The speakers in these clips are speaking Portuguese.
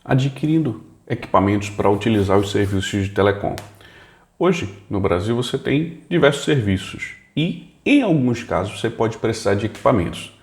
adquirindo equipamentos para utilizar os serviços de telecom. Hoje, no Brasil, você tem diversos serviços e, em alguns casos, você pode precisar de equipamentos.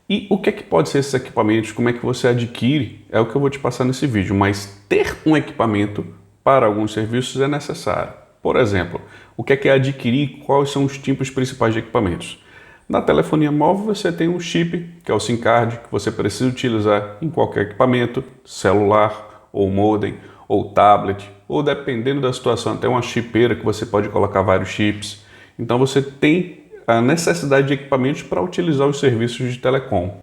E o que é que pode ser esses equipamentos? Como é que você adquire? É o que eu vou te passar nesse vídeo, mas ter um equipamento para alguns serviços é necessário. Por exemplo, o que é adquirir? Quais são os tipos principais de equipamentos? Na telefonia móvel você tem um chip, que é o SIM card, que você precisa utilizar em qualquer equipamento, celular, ou modem, ou tablet, ou dependendo da situação, até uma chipeira que você pode colocar vários chips. Então você tem a necessidade de equipamentos para utilizar os serviços de telecom.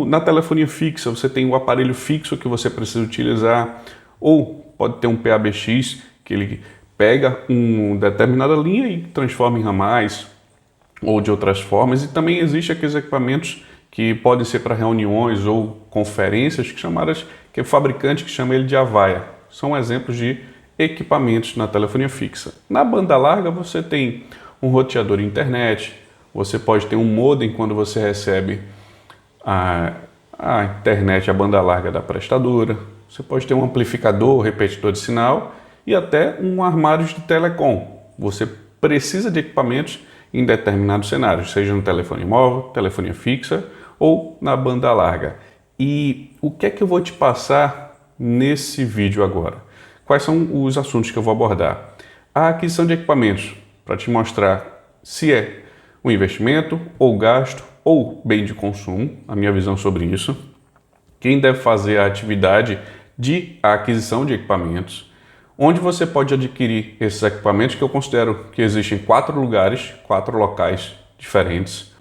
Na telefonia fixa você tem o aparelho fixo que você precisa utilizar, ou pode ter um PABX, que ele pega uma determinada linha e transforma em ramais, ou de outras formas, e também existe aqueles equipamentos que podem ser para reuniões ou conferências, que é o fabricante que chama ele de Avaya. São exemplos de equipamentos na telefonia fixa. Na banda larga você tem um roteador de internet, você pode ter um modem quando você recebe a internet, a banda larga da prestadora, você pode ter um amplificador, repetidor de sinal e até um armário de telecom. Você precisa de equipamentos em determinados cenários, seja no telefone móvel, telefonia fixa ou na banda larga. E o que é que eu vou te passar nesse vídeo agora? Quais são os assuntos que eu vou abordar? A aquisição de equipamentos, para te mostrar se é um investimento ou gasto ou bem de consumo, a minha visão sobre isso. Quem deve fazer a atividade de aquisição de equipamentos, onde você pode adquirir esses equipamentos, que eu considero que existem 4 lugares, 4 locais diferentes.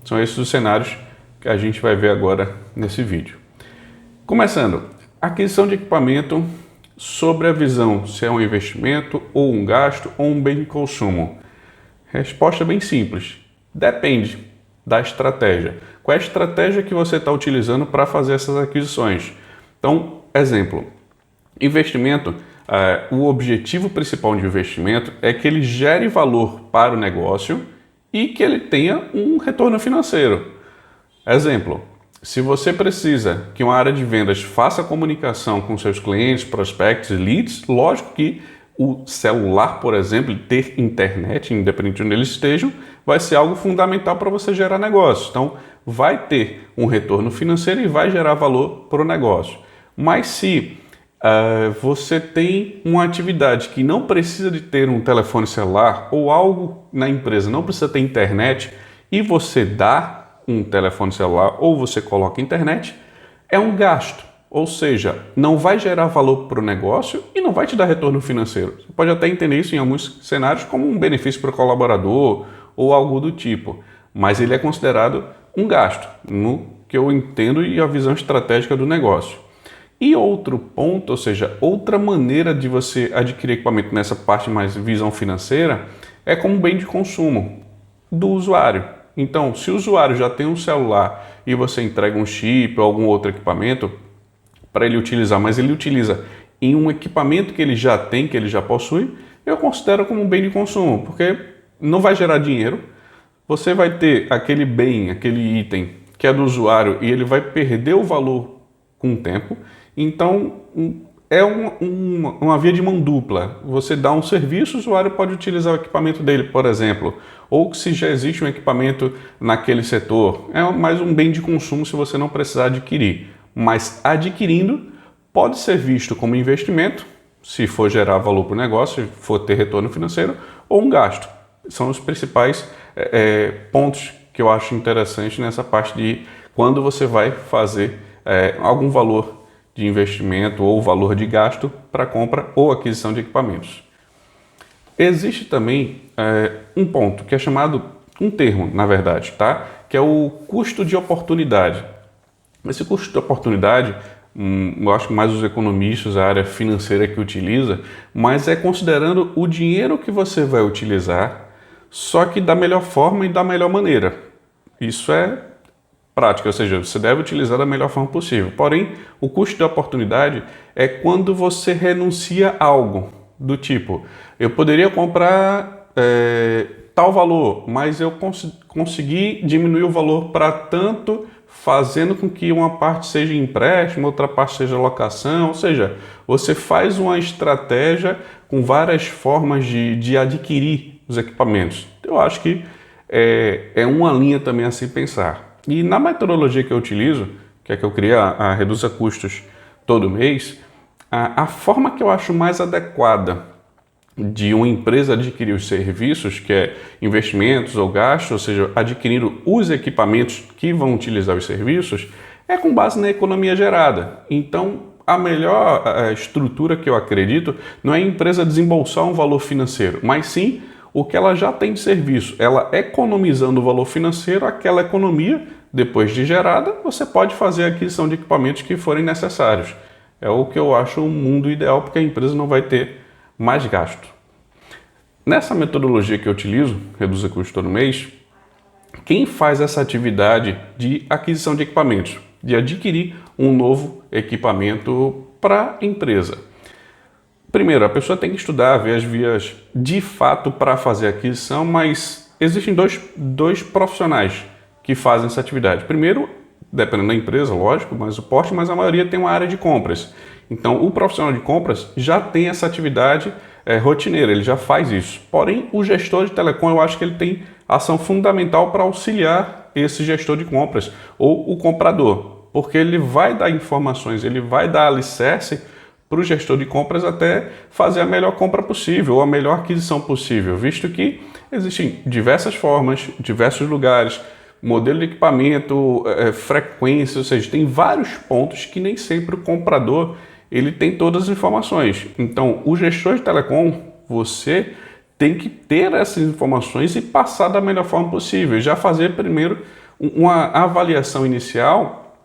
São esses os cenários que a gente vai ver agora nesse vídeo. Começando, aquisição de equipamento sobre a visão se é um investimento ou um gasto ou um bem de consumo. Resposta bem simples, depende da estratégia. Qual é a estratégia que você está utilizando para fazer essas aquisições? Então, exemplo, investimento. O objetivo principal de investimento é que ele gere valor para o negócio e que ele tenha um retorno financeiro. Exemplo, se você precisa que uma área de vendas faça comunicação com seus clientes, prospectos e leads, lógico que o celular, por exemplo, ter internet, independente de onde eles estejam, vai ser algo fundamental para você gerar negócio. Então, vai ter um retorno financeiro e vai gerar valor para o negócio. Mas se você tem uma atividade que não precisa de ter um telefone celular ou algo na empresa, não precisa ter internet e você dá um telefone celular ou você coloca internet, é um gasto. Ou seja, não vai gerar valor para o negócio e não vai te dar retorno financeiro. Você pode até entender isso em alguns cenários como um benefício para o colaborador ou algo do tipo, mas ele é considerado um gasto, no que eu entendo e a visão estratégica do negócio. E outro ponto, ou seja, outra maneira de você adquirir equipamento nessa parte mais visão financeira é como bem de consumo do usuário. Então, se o usuário já tem um celular e você entrega um chip ou algum outro equipamento para ele utilizar, mas ele utiliza em um equipamento que ele já tem, que ele já possui, eu considero como um bem de consumo, porque não vai gerar dinheiro, você vai ter aquele bem, aquele item que é do usuário e ele vai perder o valor com o tempo. Então, é uma via de mão dupla. Você dá um serviço, o usuário pode utilizar o equipamento dele, por exemplo. Ou se já existe um equipamento naquele setor. É mais um bem de consumo se você não precisar adquirir. Mas adquirindo, pode ser visto como investimento, se for gerar valor para o negócio, se for ter retorno financeiro, ou um gasto. São os principais pontos que eu acho interessante nessa parte de quando você vai fazer algum valor de investimento ou valor de gasto para compra ou aquisição de equipamentos. Existe também um ponto que é chamado, um termo na verdade, tá? Que é o custo de oportunidade. Esse custo de oportunidade, eu acho que mais os economistas, a área financeira que utiliza, mas é considerando o dinheiro que você vai utilizar, só que da melhor forma e da melhor maneira. Isso é prática, ou seja, você deve utilizar da melhor forma possível. Porém, o custo de oportunidade é quando você renuncia a algo do tipo, eu poderia comprar tal valor, mas eu consegui diminuir o valor para tanto fazendo com que uma parte seja empréstimo, outra parte seja locação, ou seja, você faz uma estratégia com várias formas de adquirir os equipamentos. Eu acho que é uma linha também a se pensar. E na metodologia que eu utilizo, que é que eu criei, a Reduza Custos Todo Mês, a forma que eu acho mais adequada de uma empresa adquirir os serviços, que é investimentos ou gastos, ou seja, adquirindo os equipamentos que vão utilizar os serviços, é com base na economia gerada. Então, a melhor estrutura que eu acredito não é a empresa desembolsar um valor financeiro, mas sim o que ela já tem de serviço. Ela economizando o valor financeiro, aquela economia, depois de gerada, você pode fazer a aquisição de equipamentos que forem necessários. É o que eu acho um mundo ideal, porque a empresa não vai ter mais gasto. Nessa metodologia que eu utilizo, Reduza Custo Todo Mês, quem faz essa atividade de aquisição de equipamentos, de adquirir um novo equipamento para a empresa? Primeiro, a pessoa tem que estudar, ver as vias de fato para fazer a aquisição, mas existem dois profissionais que fazem essa atividade. Primeiro, dependendo da empresa, lógico, mas o porte, mas a maioria tem uma área de compras. Então, o profissional de compras já tem essa atividade rotineira, ele já faz isso. Porém, o gestor de telecom, eu acho que ele tem ação fundamental para auxiliar esse gestor de compras ou o comprador, porque ele vai dar informações, ele vai dar alicerce para o gestor de compras até fazer a melhor compra possível, ou a melhor aquisição possível, visto que existem diversas formas, diversos lugares, modelo de equipamento, frequência, ou seja, tem vários pontos que nem sempre o comprador ele tem todas as informações. Então, o gestor de telecom, você tem que ter essas informações e passar da melhor forma possível. Já fazer primeiro uma avaliação inicial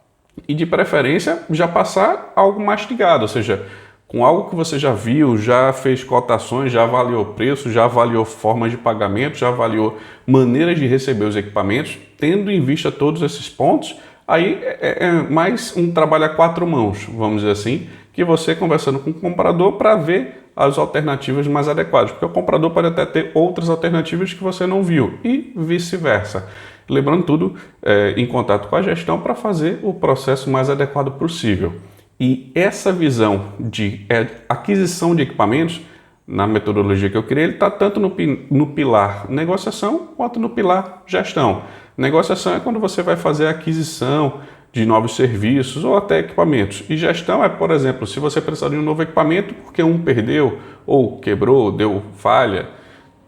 e, de preferência, já passar algo mastigado, ou seja, com algo que você já viu, já fez cotações, já avaliou preço, já avaliou formas de pagamento, já avaliou maneiras de receber os equipamentos, tendo em vista todos esses pontos, aí é mais um trabalho a quatro mãos, vamos dizer assim, que você conversando com o comprador para ver as alternativas mais adequadas, porque o comprador pode até ter outras alternativas que você não viu e vice-versa. Lembrando tudo em contato com a gestão para fazer o processo mais adequado possível. E essa visão de aquisição de equipamentos, na metodologia que eu criei, ele está tanto no pilar negociação quanto no pilar gestão. Negociação é quando você vai fazer a aquisição de novos serviços ou até equipamentos. E gestão é, por exemplo, se você precisar de um novo equipamento porque um perdeu ou quebrou, deu falha,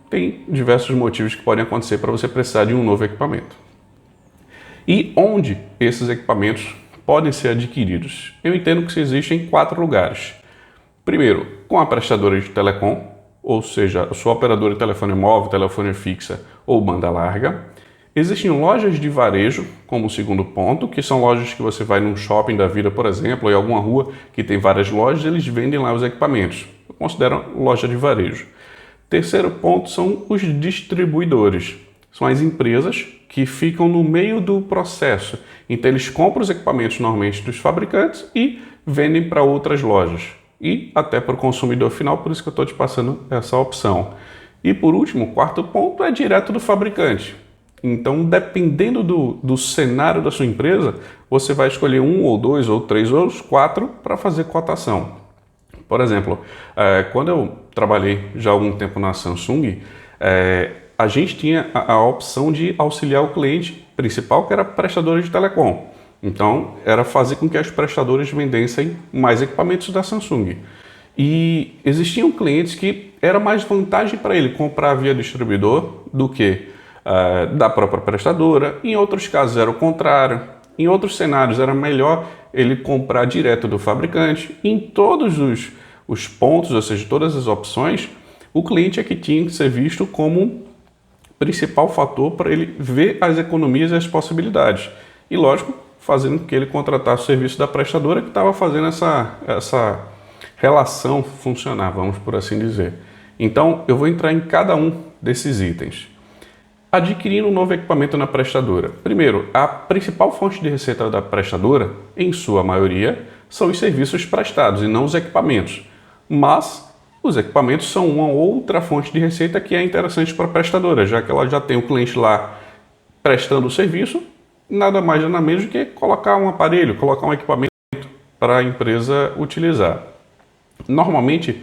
tem diversos motivos que podem acontecer para você precisar de um novo equipamento. E onde esses equipamentos podem ser adquiridos? Eu entendo que existem 4 lugares. Primeiro, com a prestadora de telecom, ou seja, a sua operadora de telefone móvel, telefone fixa ou banda larga. Existem lojas de varejo, como segundo ponto, que são lojas que você vai num shopping da vida, por exemplo, ou em alguma rua que tem várias lojas, eles vendem lá os equipamentos. Eu considero loja de varejo. Terceiro ponto são os distribuidores. São as empresas que ficam no meio do processo. Então, eles compram os equipamentos normalmente dos fabricantes e vendem para outras lojas. E até para o consumidor final, por isso que eu estou te passando essa opção. E por último, o quarto ponto é direto do fabricante. Então, dependendo do cenário da sua empresa, você vai escolher 1 ou 2 ou 3 ou 4 para fazer cotação. Por exemplo, quando eu trabalhei já há algum tempo na Samsung, a gente tinha a opção de auxiliar o cliente principal, que era prestadora de telecom. Então, era fazer com que as prestadoras vendessem mais equipamentos da Samsung. E existiam clientes que era mais vantagem para ele comprar via distribuidor do que da própria prestadora. Em outros casos era o contrário. Em outros cenários era melhor ele comprar direto do fabricante. Em todos os pontos, ou seja, todas as opções, o cliente é que tinha que ser visto como principal fator para ele ver as economias e as possibilidades. E lógico, fazendo com que ele contratasse o serviço da prestadora que estava fazendo essa relação funcionar, vamos por assim dizer. Então, eu vou entrar em cada um desses itens. Adquirindo um novo equipamento na prestadora. Primeiro, a principal fonte de receita da prestadora, em sua maioria, são os serviços prestados e não os equipamentos. Mas os equipamentos são uma outra fonte de receita que é interessante para a prestadora, já que ela já tem o cliente lá prestando o serviço, nada mais nada menos do que colocar um aparelho, colocar um equipamento para a empresa utilizar. Normalmente,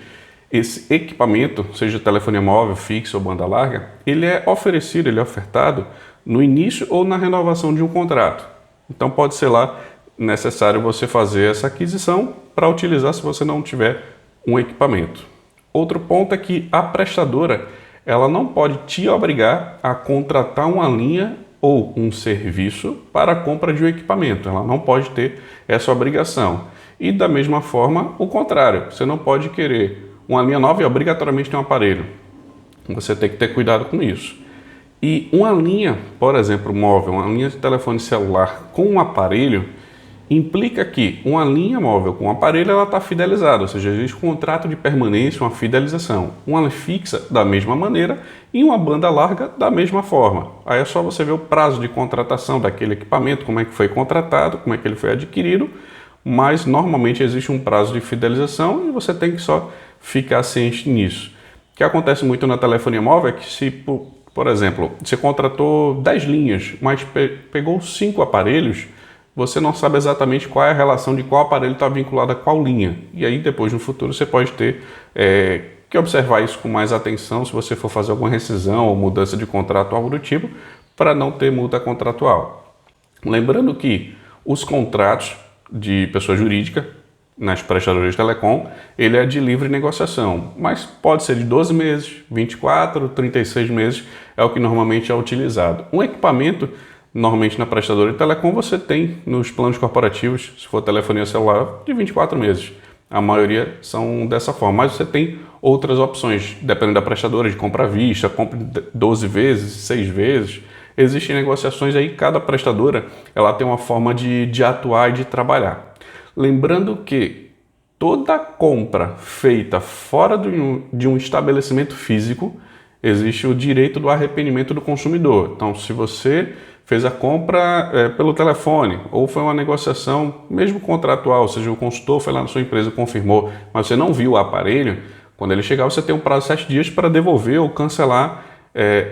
esse equipamento, seja telefonia móvel, fixo ou banda larga, ele é oferecido, ele é ofertado no início ou na renovação de um contrato. Então pode ser lá necessário você fazer essa aquisição para utilizar se você não tiver um equipamento. Outro ponto é que a prestadora ela não pode te obrigar a contratar uma linha ou um serviço para a compra de um equipamento. Ela não pode ter essa obrigação. E da mesma forma, o contrário. Você não pode querer uma linha nova e obrigatoriamente ter um aparelho. Você tem que ter cuidado com isso. E uma linha, por exemplo, móvel, uma linha de telefone celular com um aparelho, implica que uma linha móvel com um aparelho ela está fidelizada, ou seja, existe um contrato de permanência, uma fidelização. Uma linha fixa da mesma maneira e uma banda larga da mesma forma. Aí é só você ver o prazo de contratação daquele equipamento, como é que foi contratado, como é que ele foi adquirido, mas normalmente existe um prazo de fidelização e você tem que só ficar ciente nisso. O que acontece muito na telefonia móvel é que se, por exemplo, você contratou 10 linhas, mas pegou 5 aparelhos, você não sabe exatamente qual é a relação de qual aparelho está vinculado a qual linha. E aí depois no futuro você pode ter que observar isso com mais atenção se você for fazer alguma rescisão ou mudança de contrato ou algo do tipo, para não ter multa contratual. Lembrando que os contratos de pessoa jurídica nas prestadoras de telecom, ele é de livre negociação, mas pode ser de 12 meses, 24, 36 meses, é o que normalmente é utilizado. Um equipamento, normalmente na prestadora de telecom, você tem nos planos corporativos, se for telefonia celular, de 24 meses. A maioria são dessa forma, mas você tem outras opções, dependendo da prestadora, de compra à vista, compra 12 vezes, 6 vezes. Existem negociações aí, cada prestadora ela tem uma forma de atuar e de trabalhar. Lembrando que toda compra feita fora de um estabelecimento físico, existe o direito do arrependimento do consumidor. Então, se você fez a compra pelo telefone, ou foi uma negociação, mesmo contratual, ou seja, o consultor foi lá na sua empresa e confirmou, mas você não viu o aparelho, quando ele chegar você tem um prazo de 7 dias para devolver ou cancelar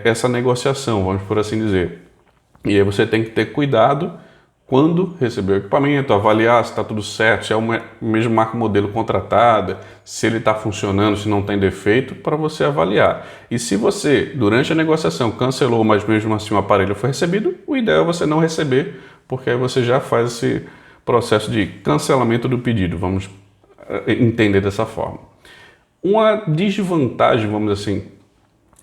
essa negociação, vamos por assim dizer. E aí você tem que ter cuidado quando receber o equipamento, avaliar se está tudo certo, se é o mesmo marca modelo contratada, se ele está funcionando, se não tem defeito, para você avaliar. E se você, durante a negociação, cancelou, mas mesmo assim o aparelho foi recebido, o ideal é você não receber, porque aí você já faz esse processo de cancelamento do pedido, vamos entender dessa forma. Uma desvantagem, vamos dizer assim,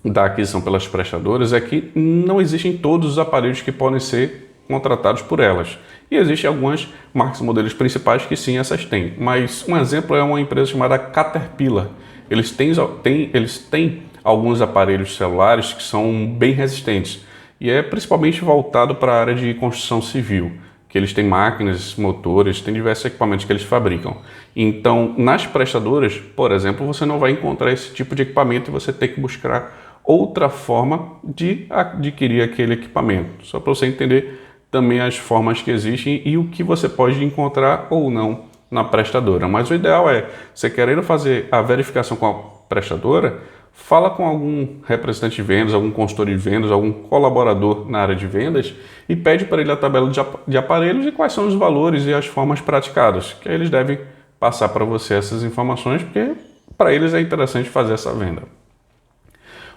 da aquisição pelas prestadoras é que não existem todos os aparelhos que podem ser contratados por elas. E existem algumas marcas e modelos principais que sim, essas têm. Mas um exemplo é uma empresa chamada Caterpillar. Eles têm alguns aparelhos celulares que são bem resistentes. E é principalmente voltado para a área de construção civil, que eles têm máquinas, motores, tem diversos equipamentos que eles fabricam. Então, nas prestadoras, por exemplo, você não vai encontrar esse tipo de equipamento e você tem que buscar outra forma de adquirir aquele equipamento. Só para você entender também as formas que existem e o que você pode encontrar ou não na prestadora. Mas o ideal é, você querendo fazer a verificação com a prestadora, fala com algum representante de vendas, algum consultor de vendas, algum colaborador na área de vendas e pede para ele a tabela de aparelhos e quais são os valores e as formas praticadas, que aí eles devem passar para você essas informações, porque para eles é interessante fazer essa venda.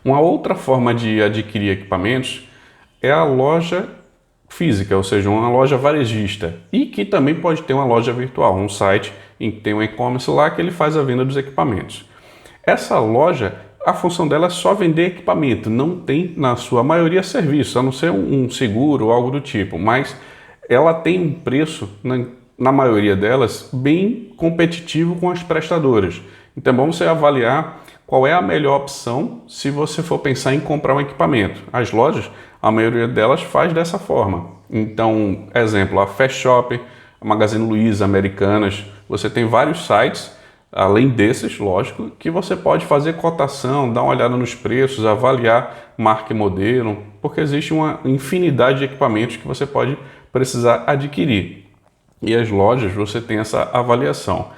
Uma outra forma de adquirir equipamentos é a loja física, ou seja, uma loja varejista, e que também pode ter uma loja virtual, um site em que tem um e-commerce lá que ele faz a venda dos equipamentos. Essa loja, a função dela é só vender equipamento, não tem na sua maioria serviço, a não ser um seguro ou algo do tipo, mas ela tem um preço, na maioria delas, bem competitivo com as prestadoras. Então vamos você avaliar qual é a melhor opção se você for pensar em comprar um equipamento. As lojas, a maioria delas faz dessa forma. Então, exemplo, a Fast Shop, a Magazine Luiza, Americanas, você tem vários sites, além desses, lógico, que você pode fazer cotação, dar uma olhada nos preços, avaliar marca e modelo, porque existe uma infinidade de equipamentos que você pode precisar adquirir. E as lojas, você tem essa avaliação.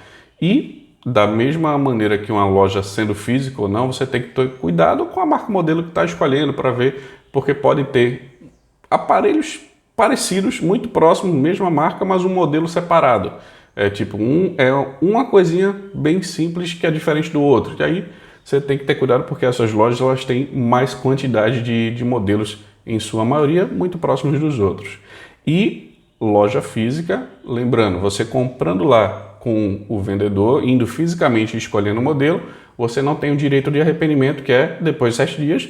E da mesma maneira que uma loja sendo física ou não, você tem que ter cuidado com a marca modelo que está escolhendo para ver, porque podem ter aparelhos parecidos, muito próximos, mesma marca, mas um modelo separado. É uma coisinha bem simples que é diferente do outro. E aí você tem que ter cuidado porque essas lojas elas têm mais quantidade de modelos, em sua maioria, muito próximos dos outros. E loja física, lembrando, você comprando lá com o vendedor, indo fisicamente e escolhendo o modelo, você não tem o direito de arrependimento, que é depois de 7 dias,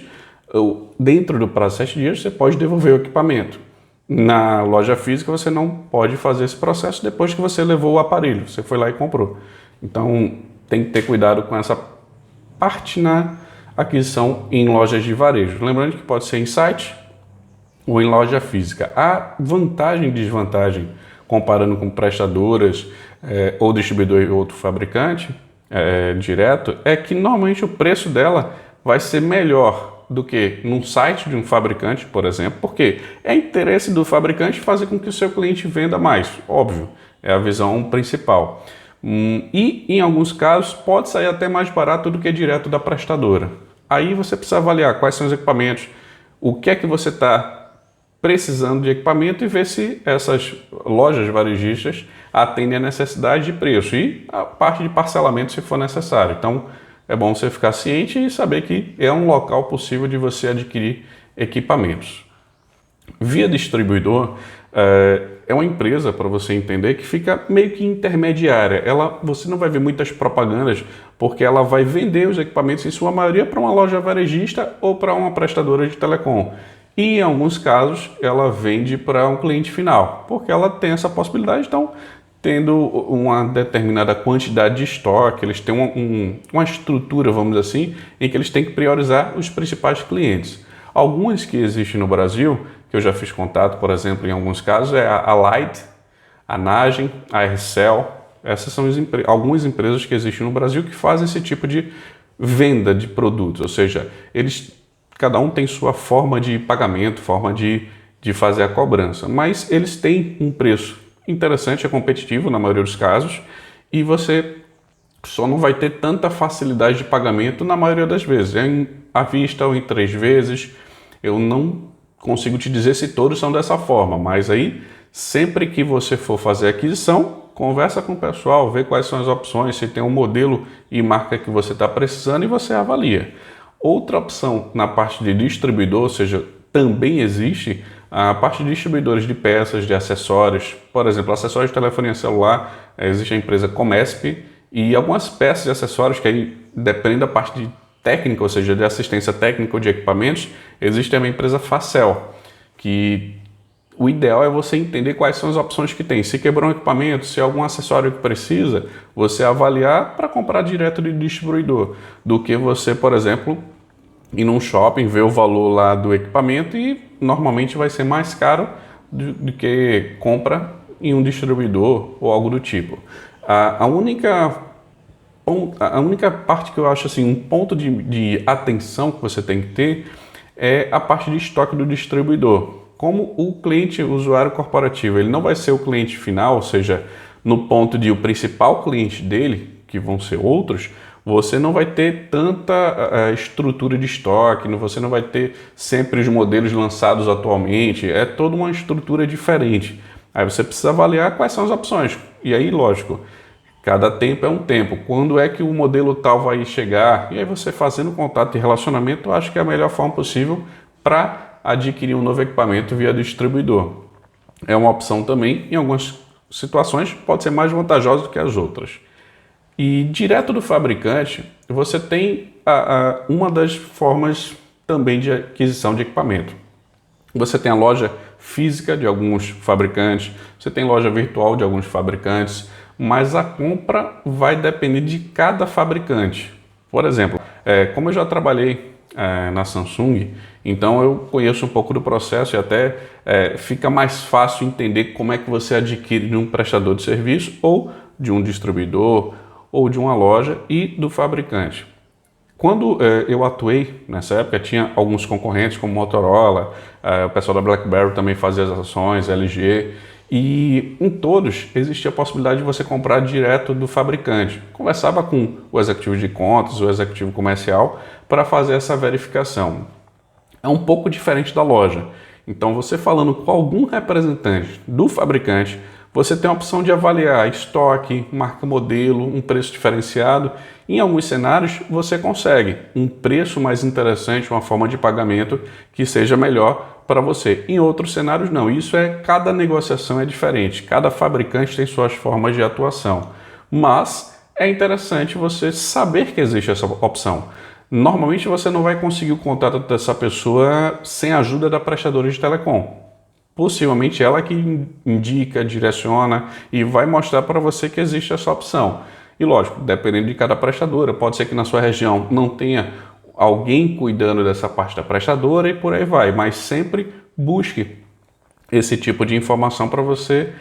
ou dentro do prazo de 7 dias, você pode devolver o equipamento. Na loja física você não pode fazer esse processo depois que você levou o aparelho, você foi lá e comprou. Então tem que ter cuidado com essa parte na aquisição em lojas de varejo. Lembrando que pode ser em site ou em loja física. A vantagem e desvantagem, comparando com prestadoras ou distribuidor e outro fabricante direto, é que normalmente o preço dela vai ser melhor do que num site de um fabricante, por exemplo, porque é interesse do fabricante fazer com que o seu cliente venda mais, óbvio, é a visão principal. E em alguns casos pode sair até mais barato do que direto da prestadora. Aí você precisa avaliar quais são os equipamentos, o que é que você está precisando de equipamento e ver se essas lojas varejistas atendem a necessidade de preço e a parte de parcelamento se for necessário. Então é bom você ficar ciente e saber que é um local possível de você adquirir equipamentos. Via distribuidor é uma empresa, para você entender, que fica meio que intermediária. Você não vai ver muitas propagandas porque ela vai vender os equipamentos em sua maioria para uma loja varejista ou para uma prestadora de telecom. E em alguns casos ela vende para um cliente final, porque ela tem essa possibilidade. Então, tendo uma determinada quantidade de estoque, eles têm uma estrutura, vamos dizer assim, em que eles têm que priorizar os principais clientes. Algumas que existem no Brasil, que eu já fiz contato, por exemplo, em alguns casos, é a Light, a Nagem, a Aircel. Essas são algumas empresas que existem no Brasil que fazem esse tipo de venda de produtos, ou seja, cada um tem sua forma de pagamento, forma de fazer a cobrança, mas eles têm um preço interessante, é competitivo na maioria dos casos, e você só não vai ter tanta facilidade de pagamento na maioria das vezes. É à vista ou em 3 vezes. Eu não consigo te dizer se todos são dessa forma, mas aí sempre que você for fazer a aquisição, conversa com o pessoal, vê quais são as opções, se tem um modelo e marca que você está precisando e você avalia. Outra opção na parte de distribuidor, ou seja, também existe a parte de distribuidores de peças, de acessórios. Por exemplo, acessórios de telefonia celular, existe a empresa Comesp e algumas peças e acessórios que aí dependem da parte de técnica, ou seja, de assistência técnica ou de equipamentos, existe a empresa Facel, que o ideal é você entender quais são as opções que tem. Se quebrou um equipamento, se algum acessório que precisa, você avaliar para comprar direto de distribuidor, do que você, por exemplo, ir num shopping, ver o valor lá do equipamento e normalmente vai ser mais caro do que compra em um distribuidor ou algo do tipo. A única parte que eu acho assim, um ponto de atenção que você tem que ter é a parte de estoque do distribuidor. Como o cliente, o usuário corporativo, ele não vai ser o cliente final, ou seja, no ponto de o principal cliente dele, que vão ser outros, você não vai ter tanta estrutura de estoque, você não vai ter sempre os modelos lançados atualmente, é toda uma estrutura diferente. Aí você precisa avaliar quais são as opções. E aí, lógico, cada tempo é um tempo. Quando é que o modelo tal vai chegar? E aí você fazendo contato e relacionamento, eu acho que é a melhor forma possível para adquirir um novo equipamento via distribuidor. É uma opção também, em algumas situações pode ser mais vantajosa do que as outras. E direto do fabricante, você tem uma das formas também de aquisição de equipamento. Você tem a loja física de alguns fabricantes, você tem loja virtual de alguns fabricantes, mas a compra vai depender de cada fabricante. Por exemplo, como eu já trabalhei na Samsung, então eu conheço um pouco do processo e até fica mais fácil entender como é que você adquire de um prestador de serviço ou de um distribuidor ou de uma loja e do fabricante. Quando eu atuei nessa época, tinha alguns concorrentes como Motorola, o pessoal da BlackBerry também fazia as ações, LG, e em todos existia a possibilidade de você comprar direto do fabricante. Conversava com o executivo de contas, o executivo comercial, para fazer essa verificação. É um pouco diferente da loja. Então, você falando com algum representante do fabricante, você tem a opção de avaliar estoque, marca modelo, um preço diferenciado. Em alguns cenários, você consegue um preço mais interessante, uma forma de pagamento que seja melhor para você. Em outros cenários, não. Cada negociação é diferente. Cada fabricante tem suas formas de atuação. Mas é interessante você saber que existe essa opção. Normalmente, você não vai conseguir o contato dessa pessoa sem a ajuda da prestadora de telecom. Possivelmente ela que indica, direciona e vai mostrar para você que existe essa opção. E lógico, dependendo de cada prestadora, pode ser que na sua região não tenha alguém cuidando dessa parte da prestadora e por aí vai, mas sempre busque esse tipo de informação para você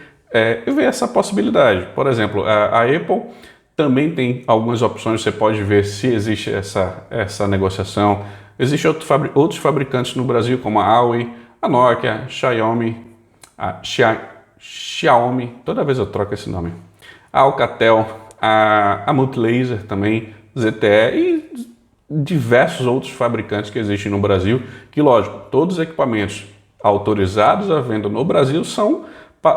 ver essa possibilidade. Por exemplo, a Apple também tem algumas opções, você pode ver se existe essa negociação. Existem outros fabricantes no Brasil, como a Huawei, a Nokia, a Xiaomi, toda vez eu troco esse nome, a Alcatel, a Multilaser também, ZTE e diversos outros fabricantes que existem no Brasil, que lógico, todos os equipamentos autorizados à venda no Brasil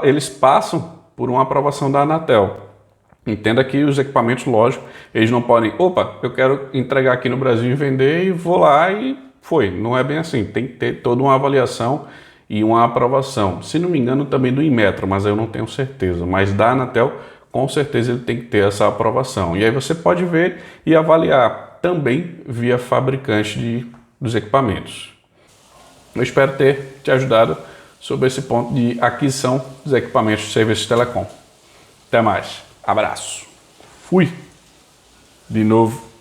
eles passam por uma aprovação da Anatel. Entenda que os equipamentos, lógico, eles não podem, eu quero entregar aqui no Brasil e vender e vou lá e foi. Não é bem assim, tem que ter toda uma avaliação e uma aprovação. Se não me engano também do Inmetro, mas eu não tenho certeza. Mas da Anatel, com certeza ele tem que ter essa aprovação. E aí você pode ver e avaliar também via fabricante dos equipamentos. Eu espero ter te ajudado sobre esse ponto de aquisição dos equipamentos de serviços de telecom. Até mais. Abraço. Fui. De novo.